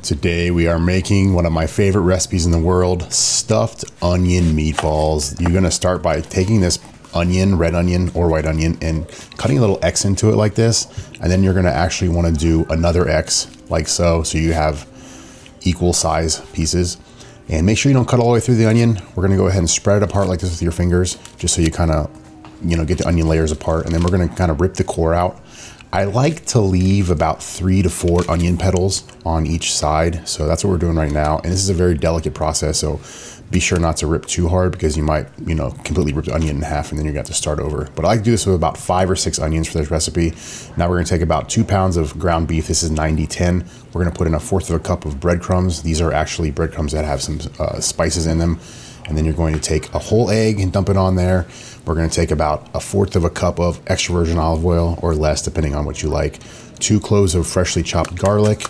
Today we are making one of my favorite recipes in the world, stuffed onion meatballs. You're gonna start by taking this onion, red onion or white onion, and cutting a little X into it like this. And then you're gonna actually wanna do another X like so. So you have equal size pieces. And make sure you don't cut all the way through the onion. We're gonna go ahead and spread it apart like this with your fingers, just so you kind of, get the onion layers apart. And then we're gonna kind of rip the core out. I like to leave about 3 to 4 onion petals on each side. So that's what we're doing right now. And this is a very delicate process. So be sure not to rip too hard because you might, completely rip the onion in half and then you're gonna have to start over. But I like to do this with about 5 or 6 onions for this recipe. Now we're gonna take about 2 pounds of ground beef. This is 90-10. We're gonna put in 1/4 of a cup of breadcrumbs. These are actually breadcrumbs that have some spices in them. And then you're going to take a whole egg and dump it on there. We're going to take about 1/4 of a cup of extra virgin olive oil or less, depending on what you like. 2 cloves of freshly chopped garlic.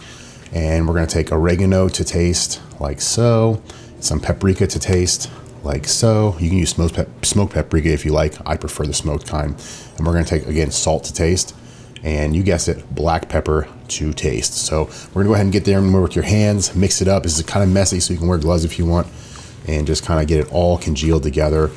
And we're going to take oregano to taste, like so. Some paprika to taste, like so. You can use smoked paprika if you like. I prefer the smoked kind. And we're going to take, again, salt to taste. And you guessed it, black pepper to taste. So we're going to go ahead and get there and work with your hands, mix it up. This is kind of messy, so you can wear gloves if you want. And just kind of get it all congealed together.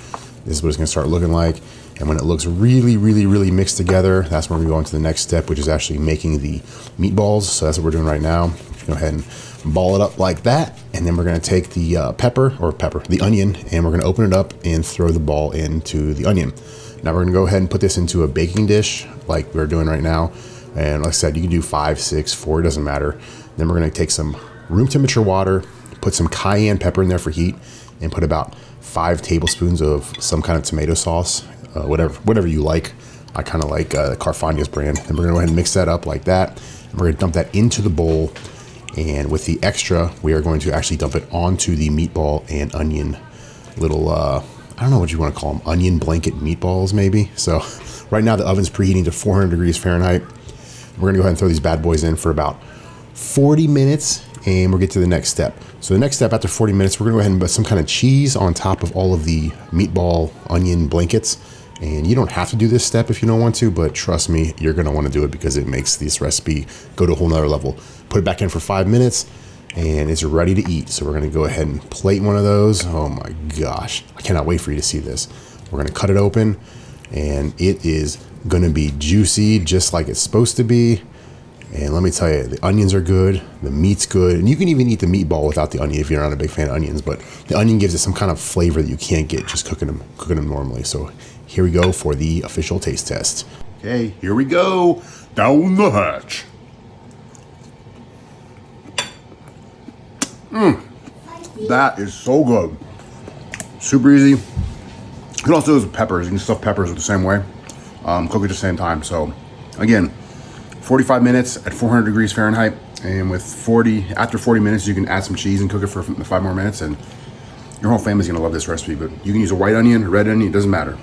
This is what it's going to start looking like. And when it looks really, really, really mixed together, that's when we go into the next step, which is actually making the meatballs. So that's what we're doing right now. Go ahead and ball it up like that. And then we're going to take the the onion, and we're going to open it up and throw the ball into the onion. Now we're going to go ahead and put this into a baking dish like we're doing right now. And like I said, you can do 5, 6, 4, it doesn't matter. Then we're going to take some room temperature water, put some cayenne pepper in there for heat, and put about 5 tablespoons of some kind of tomato sauce, whatever you like. I kind of like Carfagna's brand. And we're gonna go ahead and mix that up like that. And we're gonna dump that into the bowl. And with the extra, we are going to actually dump it onto the meatball and onion little, I don't know what you want to call them, onion blanket meatballs maybe. So right now the oven's preheating to 400 degrees Fahrenheit. We're gonna go ahead and throw these bad boys in for about 40 minutes. And we'll get to the next step. So the next step, after 40 minutes, we're gonna go ahead and put some kind of cheese on top of all of the meatball onion blankets. And you don't have to do this step if you don't want to, but trust me, you're gonna wanna do it because it makes this recipe go to a whole nother level. Put it back in for 5 minutes and it's ready to eat. So we're gonna go ahead and plate one of those. Oh my gosh, I cannot wait for you to see this. We're gonna cut it open and it is gonna be juicy just like it's supposed to be. And let me tell you, the onions are good, the meat's good, and you can even eat the meatball without the onion if you're not a big fan of onions, but the onion gives it some kind of flavor that you can't get just cooking them normally. So here we go for the official taste test. Okay, here we go. Down the hatch. That is so good. Super easy. You can also use peppers. You can stuff peppers the same way. Cook it at the same time. So again, 45 minutes at 400 degrees Fahrenheit, and after 40 minutes, you can add some cheese and cook it for 5 more minutes, and your whole family's gonna love this recipe. But you can use a white onion, a red onion, it doesn't matter.